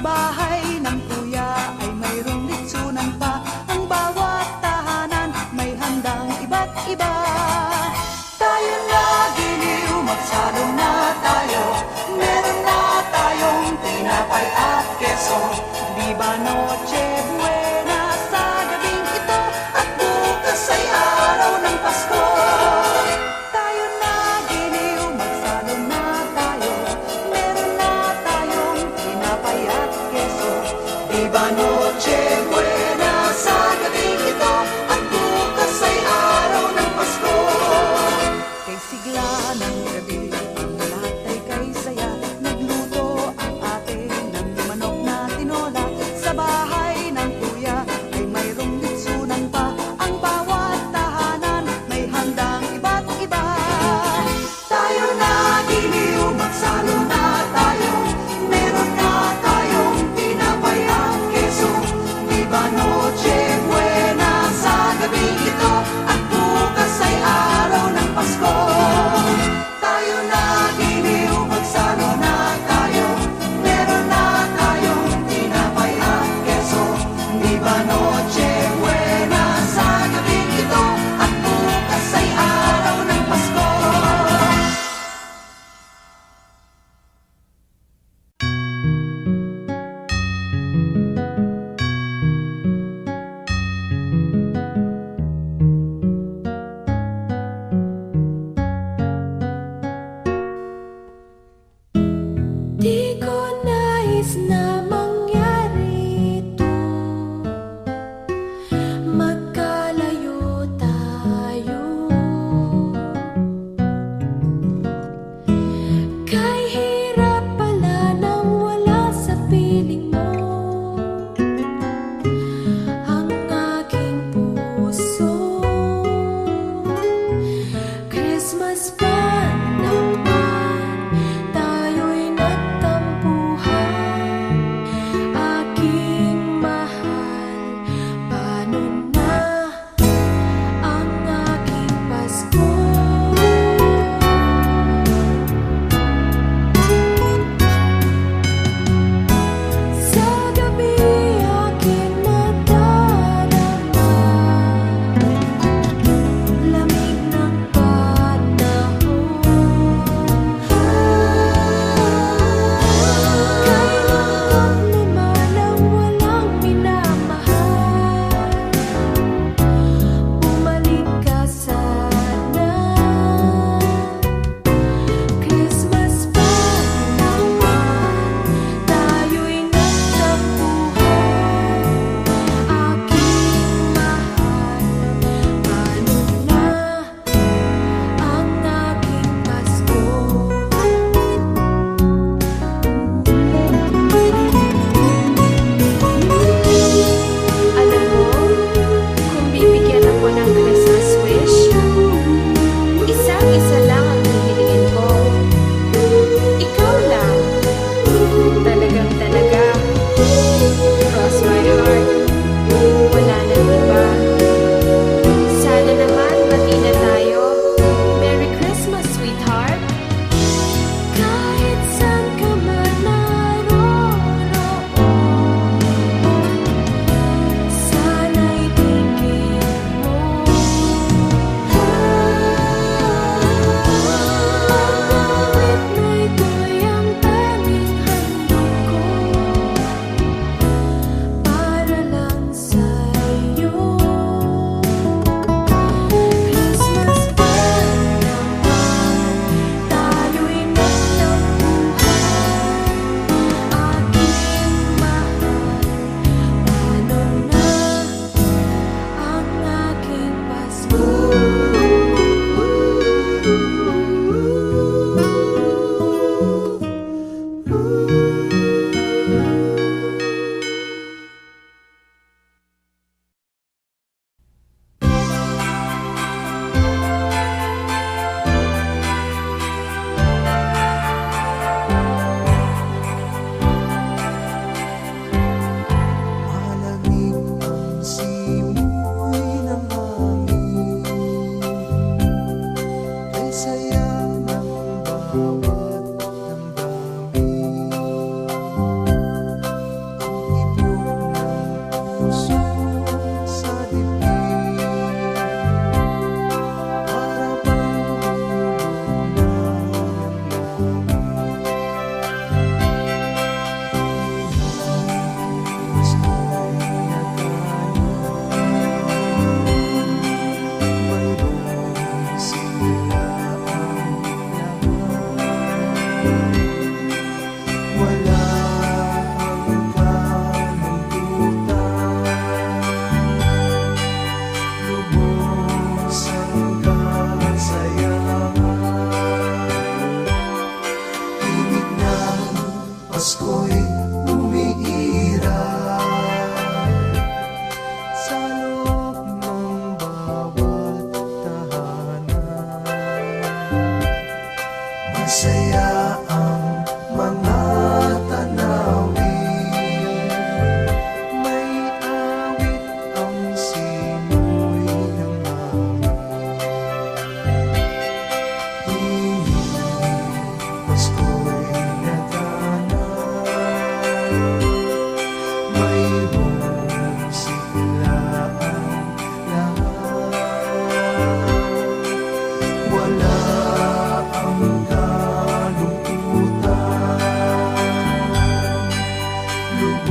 bahay ng kuya ay mayroong litsunan pa. Ang bawat tahanan may handang iba't iba. Tayo na giliw, magsalong na tayo. Meron na tayong tinapay at keso. Di ba Noche Buena sa gabing ito? At bukas ay araw ng Pasko. Tayo na giliw, magsalong na tayo. Meron na tayong tinapay at keso. Di ba Noche Buena sa gabing ito? At bukas ay araw ng Pasko. Kay sigla ng gabi, ang lahat ay kay saya. Nagluto ang ate ng manok na tinola. Sa bahay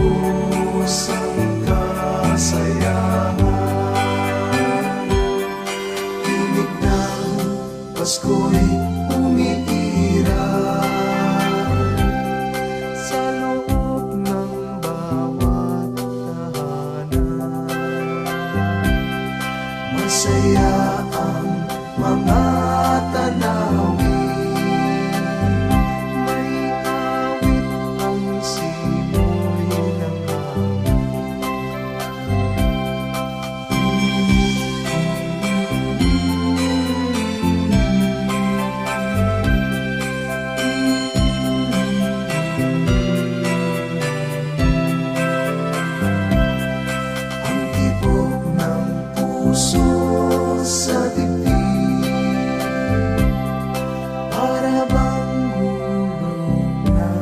lubusang kasayahan. Tinig ng Pasko'y umiiral sa loob ng bawat tahanan. Masaya ang mga tanawin, May awit ang simoy ng hangin. ang tibok ng puso sa dibdib, para bang gulong na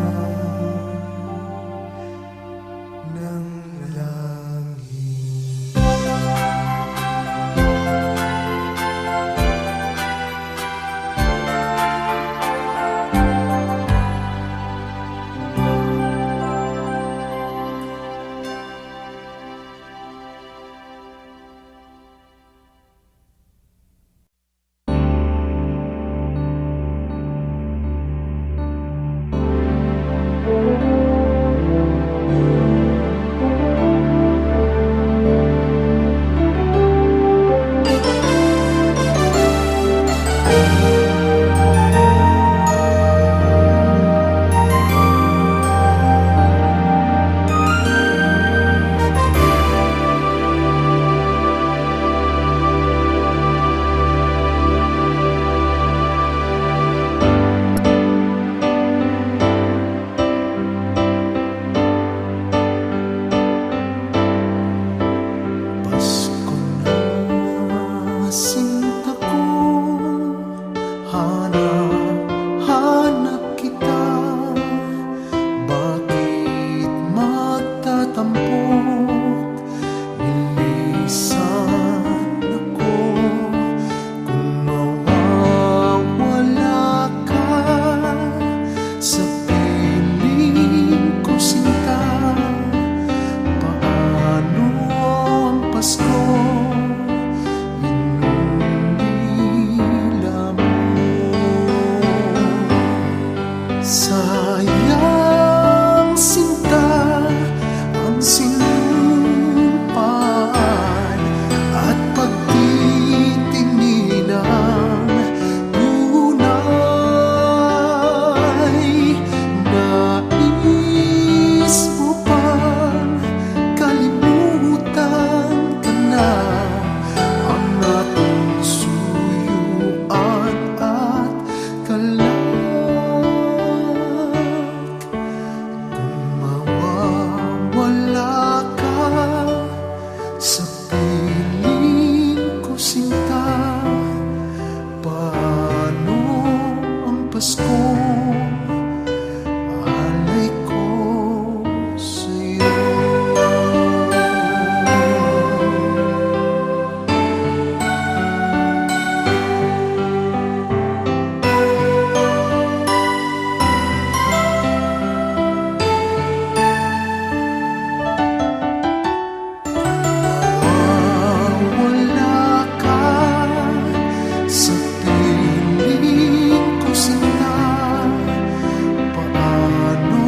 ng langit. Pasko na, sinta ko, hanap kita. Bakit magtatampot? Lilisan ako kung mawawala ka sa piling ko, sinta. Paano ang Pasko inumila mo? Sayang, sinta, ang sinumpaan at pagtitingin ng tunay. Nais mo bang kalimutan ka na ang ating suyuan at galak? Kung mawawala ka sa piling ko, sinta, paano ang Pasko? Alay ko sa'yo. Mawawala ka sa piling ko, sinta, paano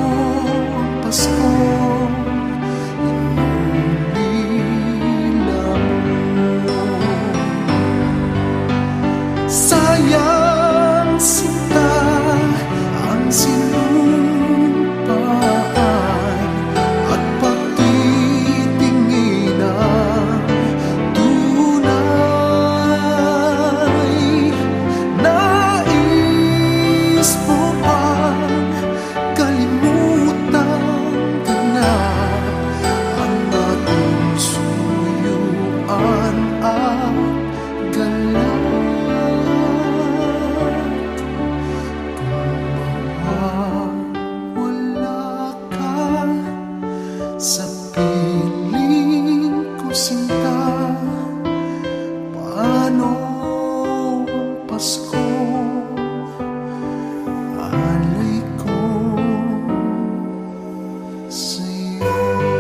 ang Pasko inumila mo? Sayang, sinta, ang sinumpaan at pagtitingin ng tunay. Nais mo bang kalimutan ka na ang ating suyuan at galak? Kung mawawala ka sa piling ko, sinta, paano ang Pasko? Alay ko sa'yo.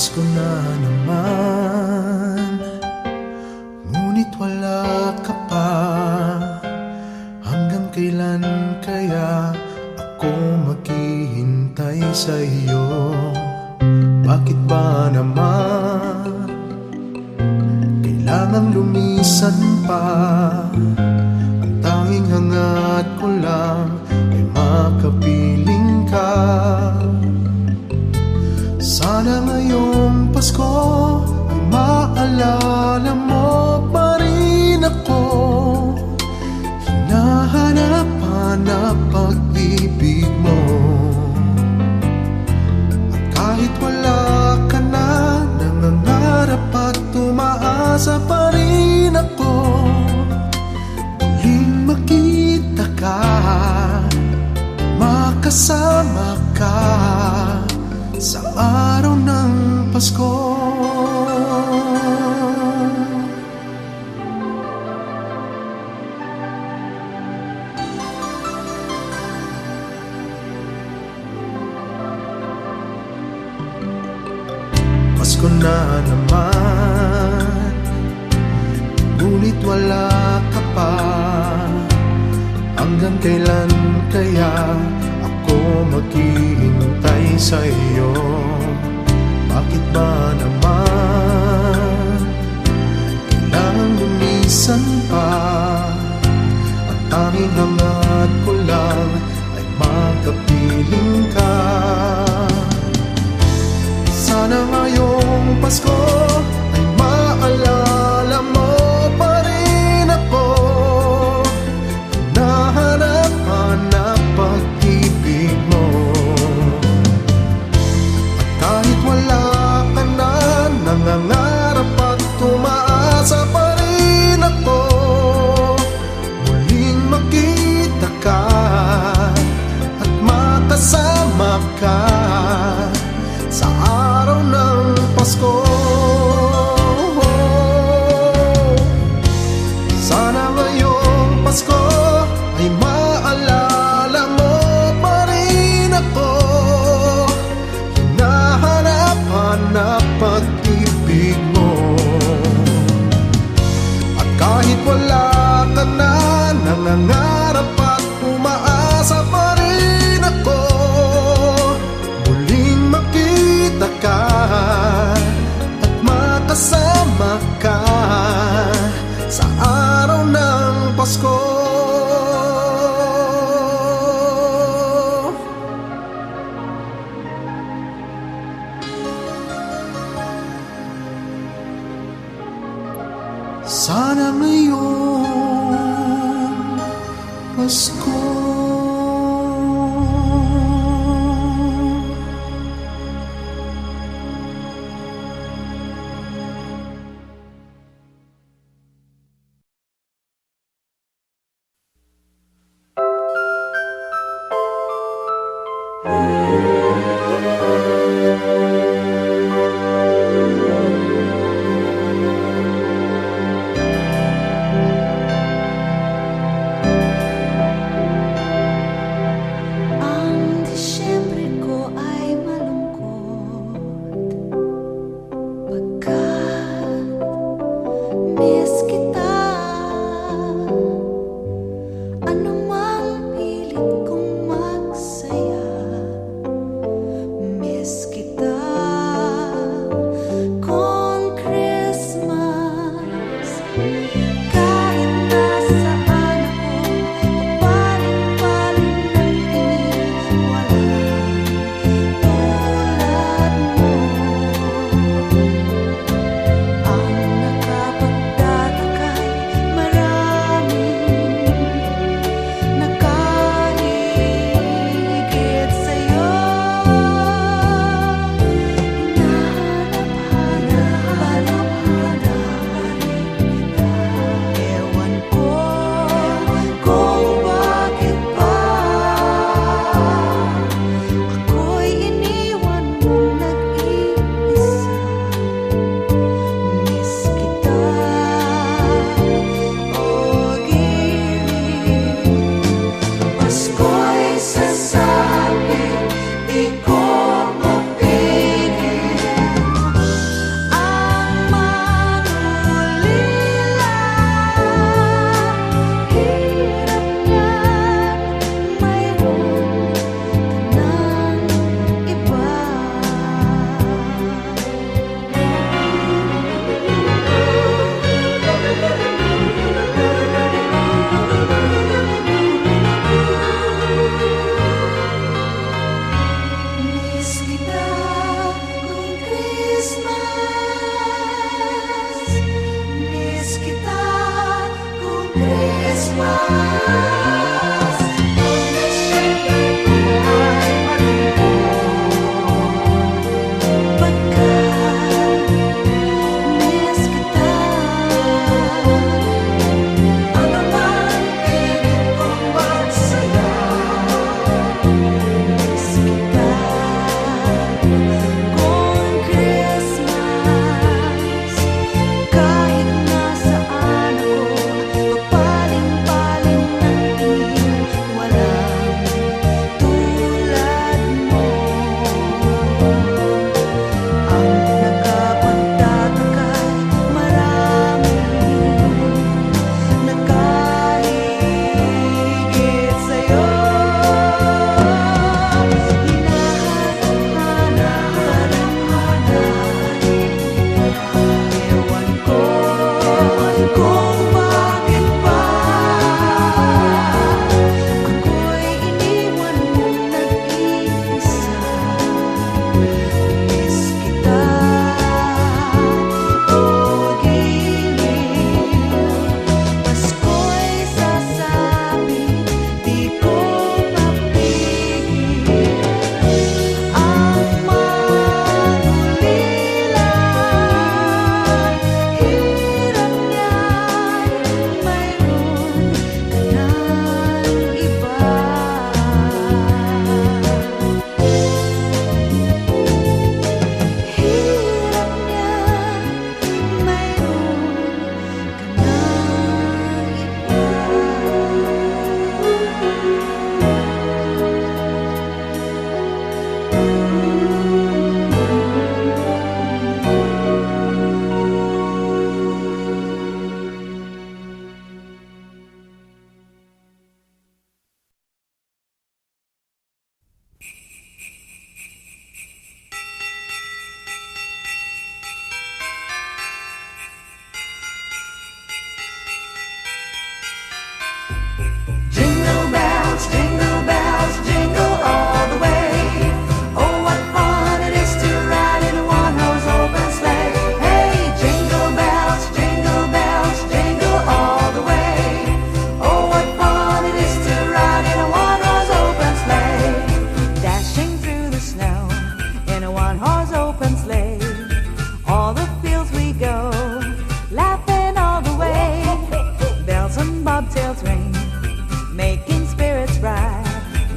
Pasko na naman, ngunit wala ka pa. Hanggang kailan kaya ako maghihintay sa iyo? Bakit ba naman kailangang lumisan pa? Ang tanging hangat ko lang ay makapiling ka. Sana ngayong Pasko ay maalala mo pa rin ako. Hinahanap-hanap pag-ibig mo. At kahit wala ka na, nangangarap at tumaasa pa rin ako. Muling makita ka, makasama ka sa araw ng Pasko. Pasko na naman, ngunit wala ka pa. Hanggang kailan kaya ako maghihintay sa iyo? Bakit ba naman kailangan lumisan pa? Ang tanging hangat ko lang ay makapiling ka. Sana ngayong Pasko ay maalala mo pa rin ako. Hinahanap-hanap pag-ibig mo. At kahit wala ka na, nangangarap at tumaasa pa rin ako. Muling makita ka at makasama ka sa araw ng Pasko. Sana ngayong Pasko ay maalala mo pa rin ako. Hinahanap-hanap pag-ibig mo. At kahit wala ka na, nangangarap at umaasa pa rin ako. Muling makita ka at makasama ka sa araw ng Pasko. Sana ngayong Pasko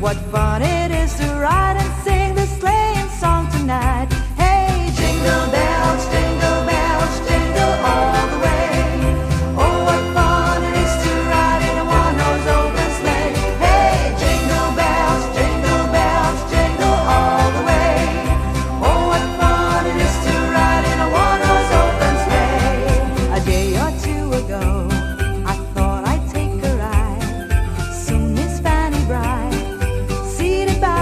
What fun it is to ride and sing the sleighing song tonight. Hey, jingle bells, jingle all the way. Oh, what fun it is to ride in a one-horse open sleigh. Hey, jingle bells, jingle all the way. Oh, what fun it is to ride in a one-horse open sleigh. A day or two ago, I thought I'd take a ride. Soon Miss Fanny Bright, seated by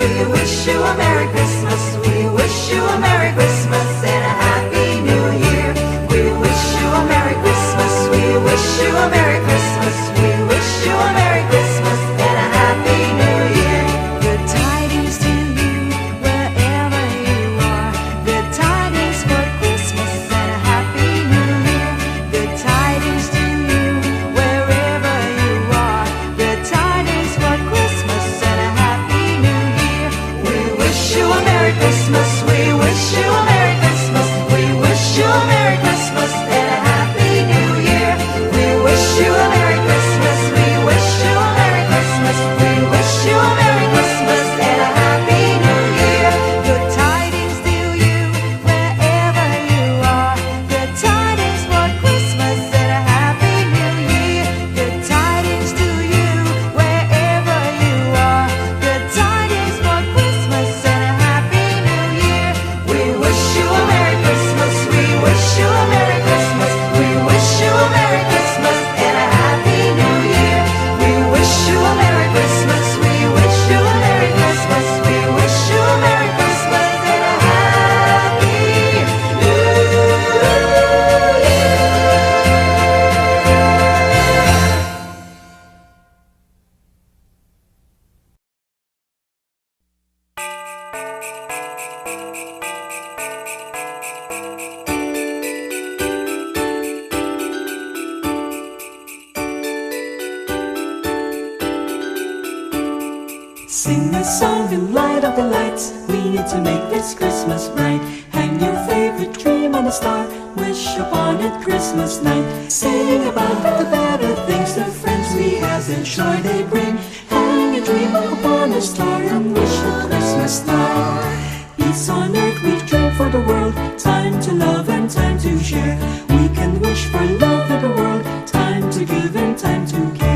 We wish you a Merry Christmas. We wish you a Merry Christmas and a Happy New Year. We wish you a Merry Christmas. We wish you a Merry Christmas. We wish you a Merry Christmas and a Happy New Year. Good tidings to you wherever you are. Good tidings for Christmas and a Happy New Year. Good tidings to you wherever you are. Good tidings for Christmas and a Happy New Year. We wish you a Merry Christmas. We wish you a Merry Christmas. We wish you a Merry Christmas and a Happy New Year. We wish you a Merry Christmas. We wish you a Merry Christmas. We wish you a Merry Christmas and a Happy New Year. Good tidings to you wherever you are. Good tidings for Christmas and a Happy New Year. Good tidings to you wherever you are. Good tidings for Christmas and a Happy New Year. We wish you a Merry Christmas. We wish you a Merry Christmas. We wish you a Merry Christmas and a Happy New Year. We wish you a Merry Christmas. We wish you a Merry Christmas. We wish you a Merry Christmas and a Happy New Year. Sing a song and light up the lights. We need to make this Christmas bright. Hang your favorite dream on a star. Wish upon it Christmas night. Sing about the better things, the friends we have and joy they bring. Hang a dream upon a star and wish a Christmas night. Peace on earth we dream for the world. Time to love and time to share. We can wish for love in the world. Time to give and time to care.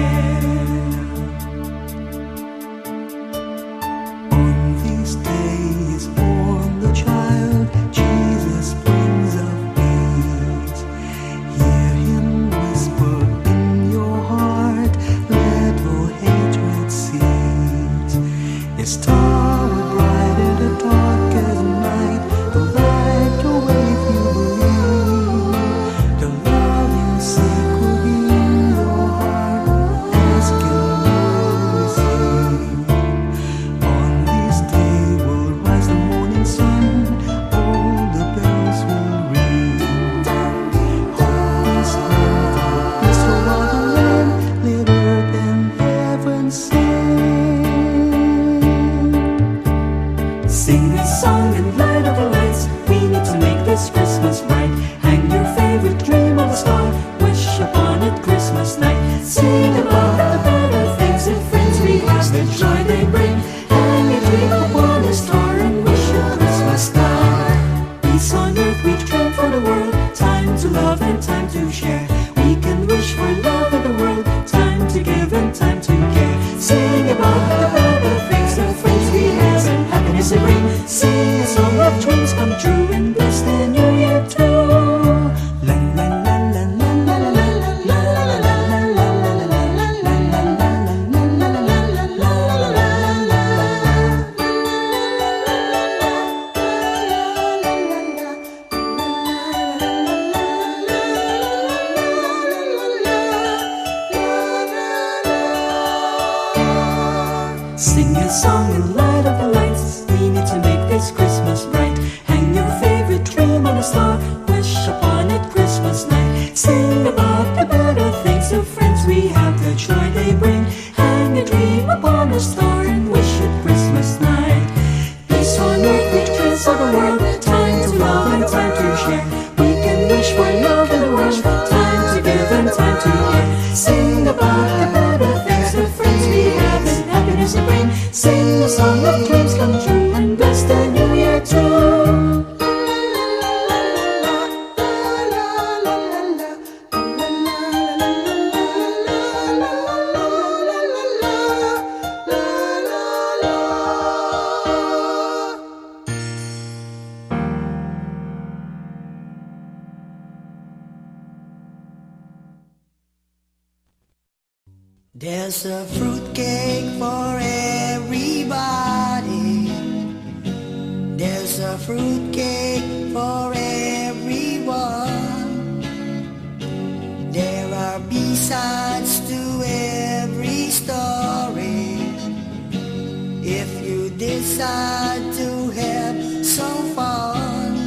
On these days born the child, Jesus Prince of Peace. Hear him whisper in your heart, let all hatred cease. His star will brighten the darkest night, the light to wave you believe. The love you seek will be in your heart, ask and you'll receive. On this day will rise the morning sun, all the bells will ring. Hope is love, hope is throughout the land, let earth and heaven sing. Sing a song and light up the lights. We need to make this Christmas bright. Hang your favorite dream on the star. Wish upon it Christmas night. Sing about the better things and friends we have, the joy they bring. Hang a dream upon a star and wish a Christmas night. Peace on earth we dream for the world. Time to love and time to share. We can wish for love in the world. Time to give and time to care. Sing about the better things, the friends we have and happiness they bring. Sing a song of dreams come true and bless the new year too. La la la la la la la la la la la Sing a song and light up the lights. We need to make this Christmas bright. Hang your favorite dream on a star. Wish upon it Christmas night. Sing about the better things, the friends we have, the joy they bring. Hang a dream upon a star and wish it Christmas night. Peace on earth which dreams of the world. Time to love and time to share. We can wish for love in the world. Time to give and time to care. Sing about the better things, the friends we have and happiness to bring. Sing a song of dreams come true and bless the new year too. There's a fruitcake for everybody. a fruitcake for everyone. There are B-sides to every story. If you decide to have some fun,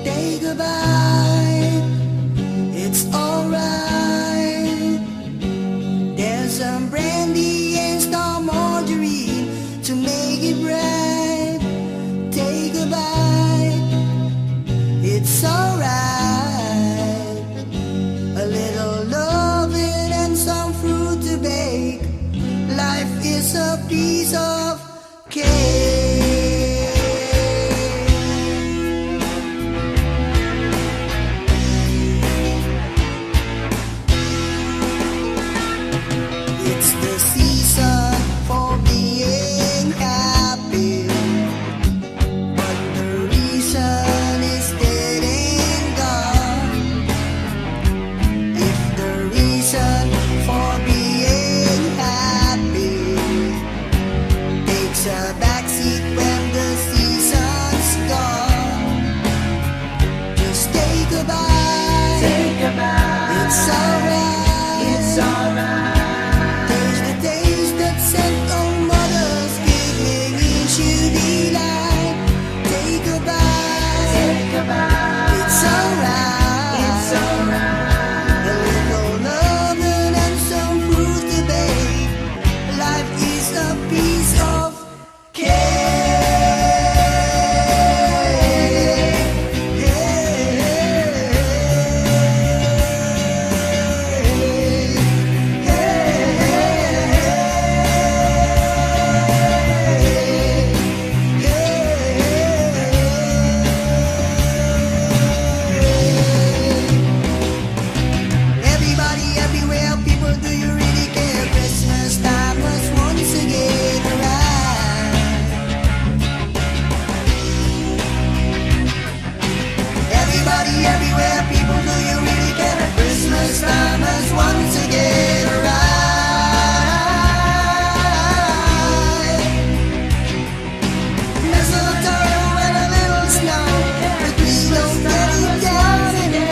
take a bite, it's alright. There's some brandy and some margarine to make it bright. Take a bite, it's alright. A little loving and some fruit to bake. Life is a piece of cake. It's the season for being happy, but the reason is dead and gone. If the reason for being happy takes a backseat when the season's gone, just take a bite. Take a bite. It's alright. It's alright. There's the taste that sent all mothers giggling into delight. Take a bite. Take a bite. It's alright. It's alright. A little loving and some fruit to bake. Life is a piece of Everybody, everywhere, people, do you really care? Christmas time was once again arrived. Everybody, everywhere, people, do you really care? Christmas time has once again arrived. Mistletoe and a little snow, but please don't get it down in the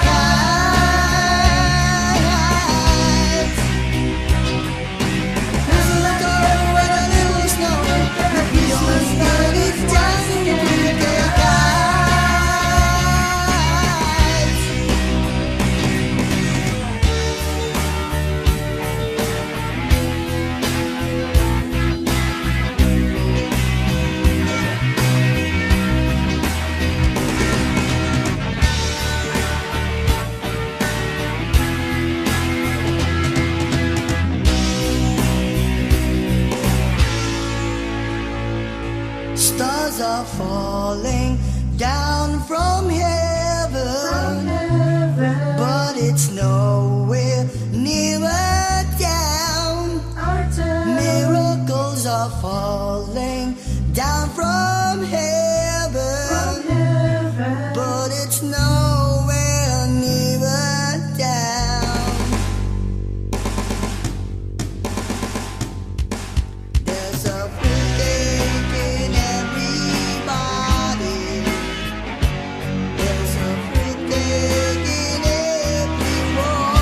eyes. Mistletoe and a little snow, but please don't get it down in the eyes. Stars are falling down from heaven, but it's nowhere nearer down. Miracles are falling down from heaven, but it's nowhere nearer down. There's a fruitcake in everybody. There's a fruitcake in everyone.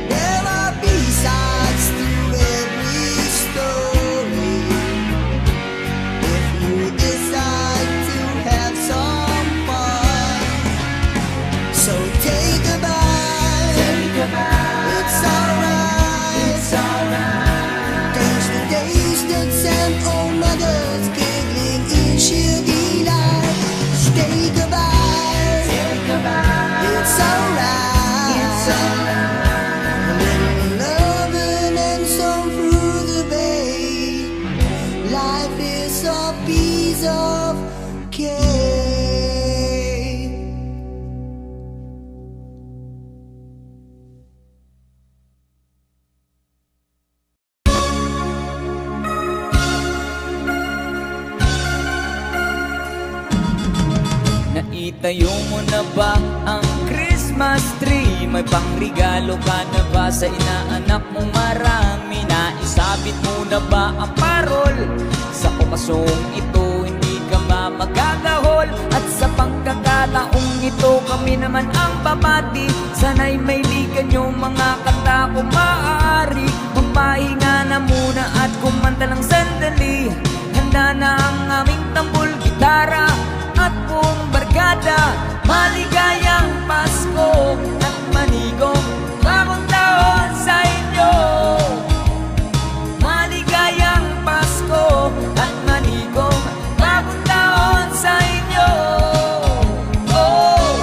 There are B-sides to every story. If you decide to have some fun, so take a bite. Take a bite. It's alright. It's alright. Taste the taste that sent all mothers giggling in sheer delight. Just take a bite. Take a bite. It's alright. It's alright. A little loving and some fruit to bake. Life is a piece of cake. Naitayo mo na ba ang Christmas tree? May pangregalo ka na ba sa inaanak mong marami? Naisabit mo na ba ang parol Sa okasyon ito hindi ka magagahol, at sa pagkakataong ito kami naman ang babati. Sana'y may ligan yung mga kanta kung maaari. Magpahinga na muna at kumanta lang sandali. Handa na ang aming tambol, gitara at buong barkada. Maligayang Pasko at manigong bagong taon sa inyo. Maligayang Pasko at manigong bagong taon sa inyo. Oh.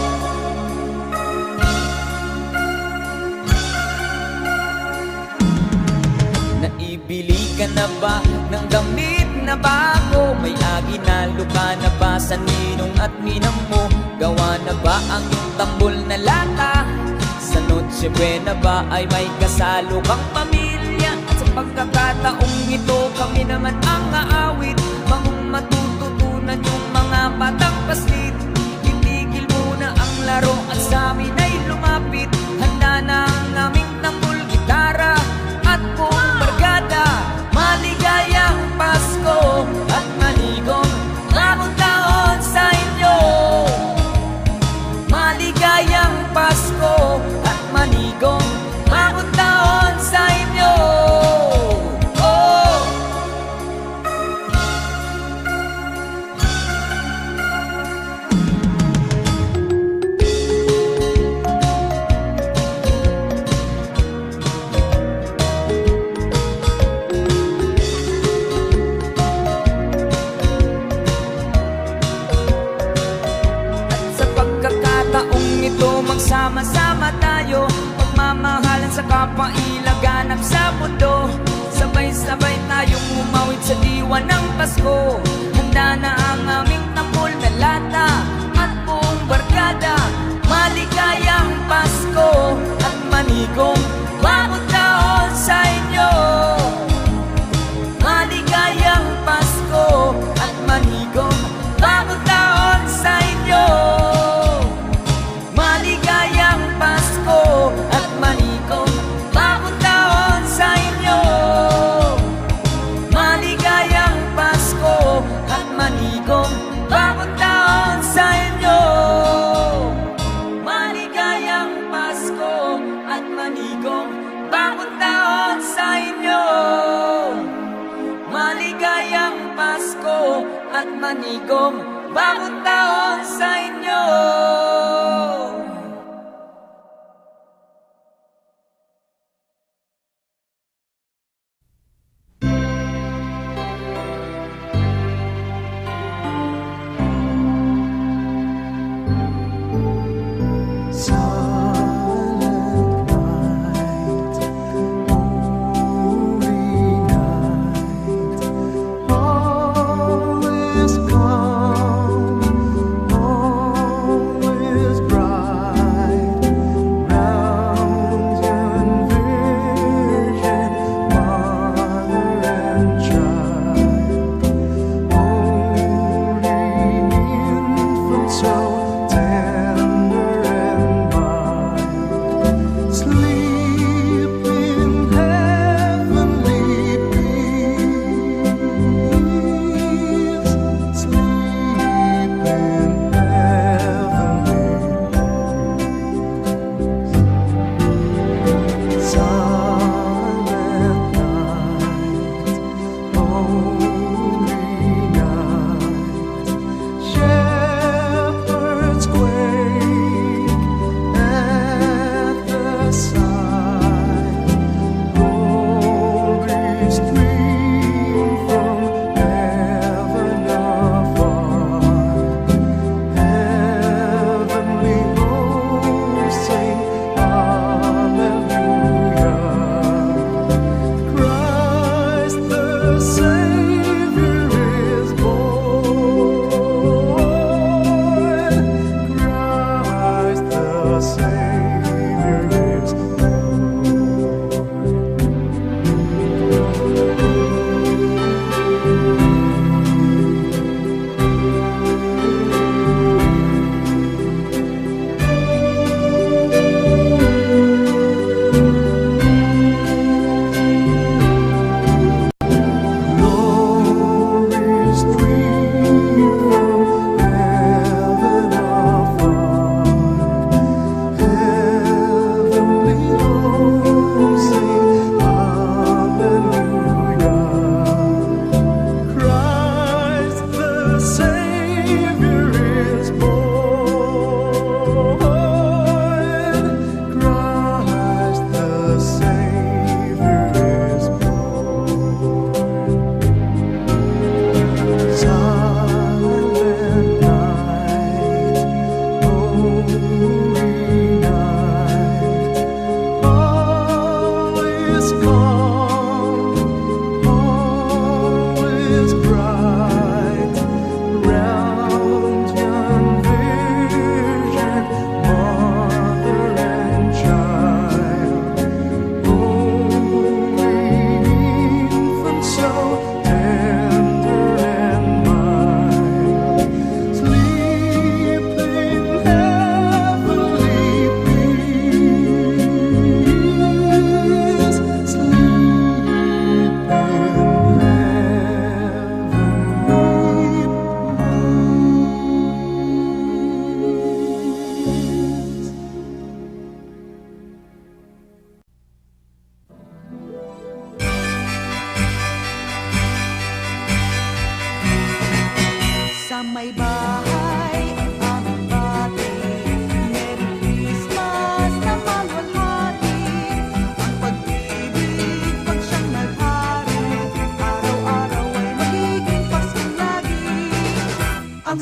Naibili ka na ba ng damit na bago? May aginalo ka na ba sa ninong at ninang mo? Gawa na ba ang iyong tambol na lata? Sa Noche Buena ba ay may kasalo kang pamilya? At sa pagkakataong ito kami naman ang aawit. Mangong matututunan yung mga batang paslit. Itigil muna ang laro at sa amin ay lumapit. Handa na ang aming tambol, gitara at buong barkada. Maligayang Pasko at manigong bagong taon sa inyo. Maligayang Pasko at manigong bagong taon sa inyo. Oh. Magsama-sama tayo, pagmamahalan sa kapwa ilaganap sa mundo. Sabay-sabay tayong umawit sa diwa ng Pasko. Handa na ang aming tambol na lata at buong barkada. Maligayang Pasko at manigong bagong taon sa inyo. Maligayang Pasko at manigong bagong taon sa inyo. Maligayang Pasko at manigong bagong taon sa inyo. Maligayang Pasko at manigong bagong taon sa inyo. Maligayang Pasko at manigong bagong taon sa inyo. Maligayang Pasko at manigong bagong taon sa inyo. All is calm, all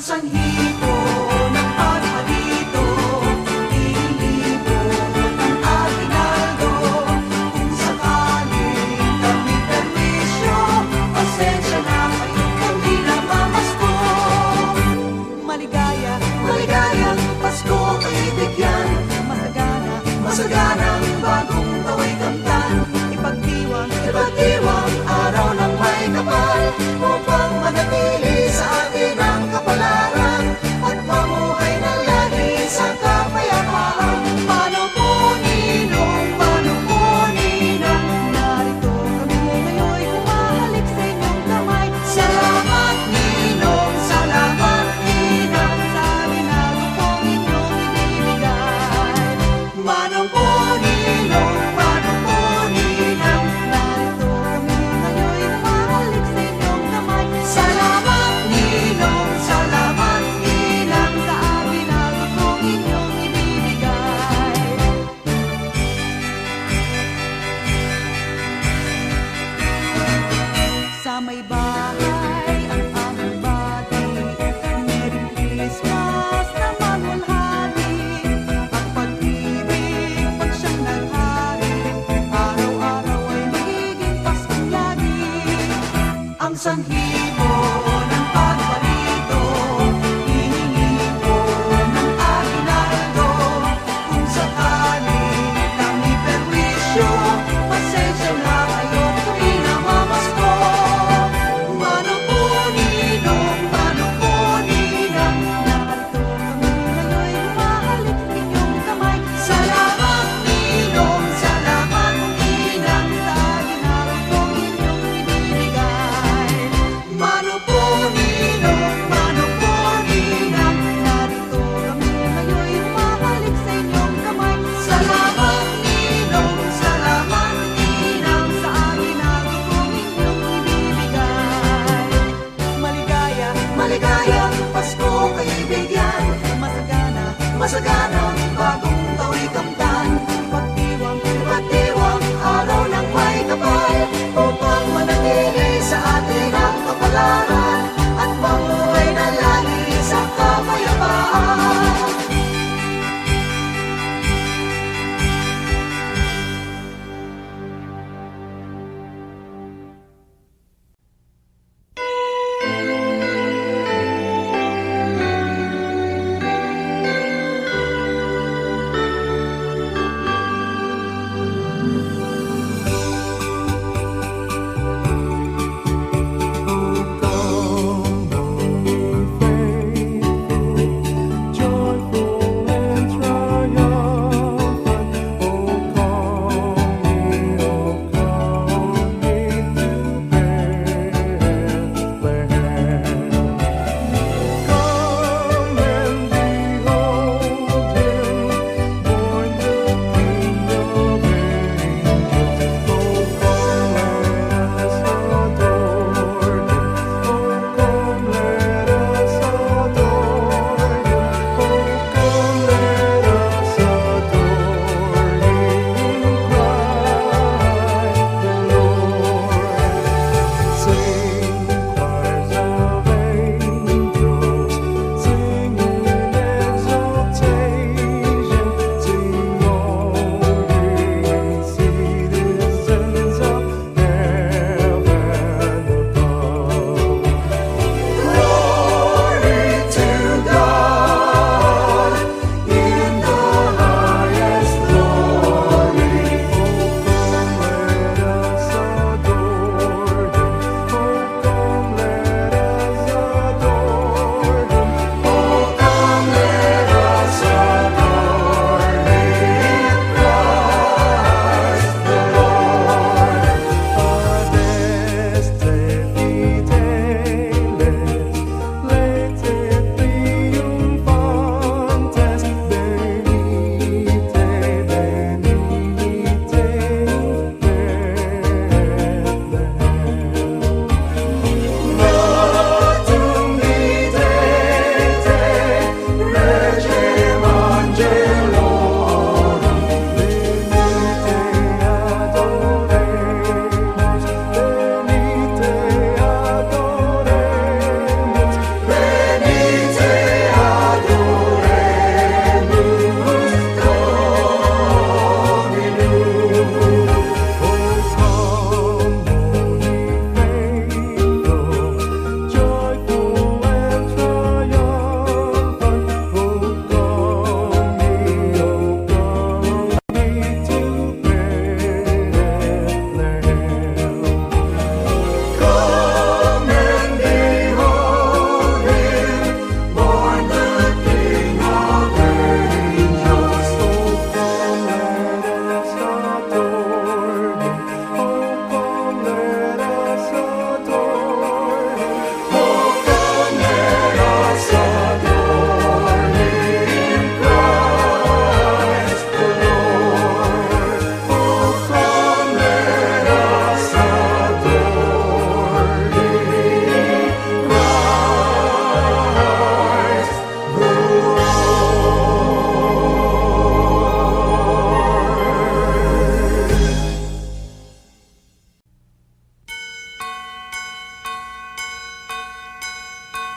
sanhipo ng pagparito, inilibot ang aginaldo. Kung sakaling kami perwisyo, pasensya na kayo kami na mamasko. Maligaya, maligayang Pasko kaibigan, masagana, masaganang bagong taway kamtan. Ipagdiwang, ipagdiwang araw ng may kapal, upang manatili sa atin ang kapalaran at mamuhay na lagi sa kapayapaan. Paano po ninong, paano po ninang, narito kami ngayon'y humahalik sa inyong kamay. Salamat ninong, salamat ninang, sa ginagawa pong inyong ibibigay. Manong po ninong, paano po ninang, narito kami ngayon'y humahalik sa inyong kamay. Salamat ninong, salamat ninang, sa ginagawa pong inyong ibibigay. Sa may bahay ang aming bati, Merry Christmas na manwalhati. Ang pag-ibig pag siyang naghari, araw-araw ay magiging Paskong lagi. Ang sanhibo ng pagparito, hihingi ko ng aginaldo. Kung sakaling kami perwisyo, pasensya na kayo kami na mamasko. Mano po ninong, mano po ninang, narito kami ngayon'y humahalik inyong kamay. Salamat ninong, salamat ninang, sa ginagawa pong inyong ibibigay.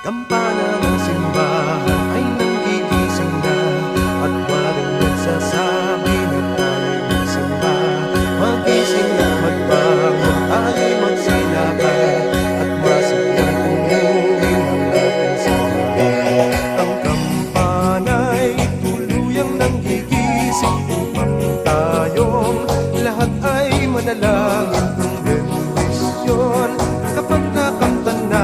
Kampana ng simbahan ay nanggigising na, at waring nagsasabi na tayo'y magsimba. Magising at magbangon, tayo'y magsilaban, at masiglang pumuhin ang ating simbahan. Ang kampana'y tuluyang nanggigising upang tayong lahat ay manalangin ng bendisyon. Kapag nakamtan na,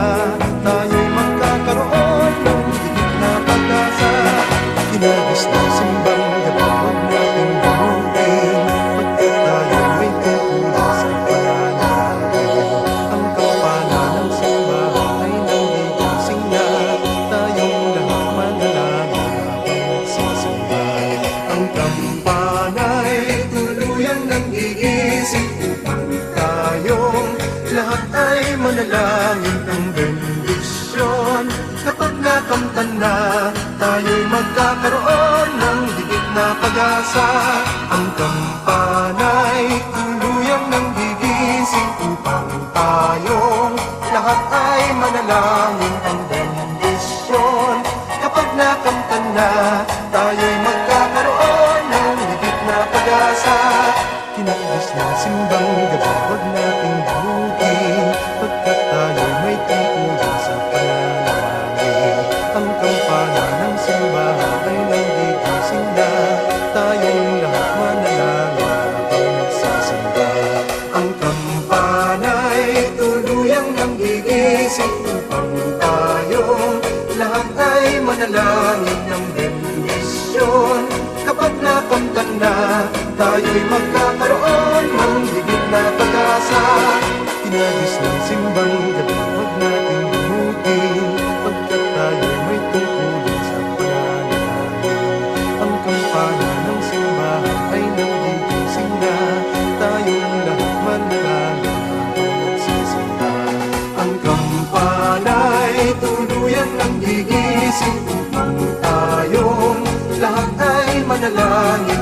tayo'y magkakaroon ng higit na pag-asa. Kinagis ng simbang gabi, huwag nating bumutin, pagkat tayo'y may tungkulin sa pananalagan. Ang kampana ng simbahan ay nanggigising na, tayong lahat manalangin habang nagsisimba. Ang kampana'y tuluyang nanggigising upang tayong lahat ay manalangin ng bendisyon. Kapag nakamtan na, tayo'y magkakaroon ng higit na pag-asa. Ang kampana'y tuluyang nanggigising upang tayong lahat ay manalangin ng bendisyon. Kapag nakamtan na, tayo'y magkakaroon ng higit na pag-asa. Kinagis ng simbang gabi, huwag nating bunutin, pagkat tayo'y may tungkulin sa pananalangin. Ang kampana ng simbahan ay nanggigising na, tayong lahat manalangin habang nagsisimba. Ang kampana'y tuluyang nanggigising upang tayong lahat ay manalangin ng bendisyon. Kapag nakamtan na, tayo'y magkakaroon ng higit na pag-asa. Kinagis ng simbang gabi, huwag nating bumutin, pagkat tayo'y may tungkulin sa pananalangin. Ang kampana ng simbahan ay nanggigising na, tayong lahat manalangin habang nagsisimba. Ang kampana'y tuluyang nanggigising upang tayong lahat ay manalangin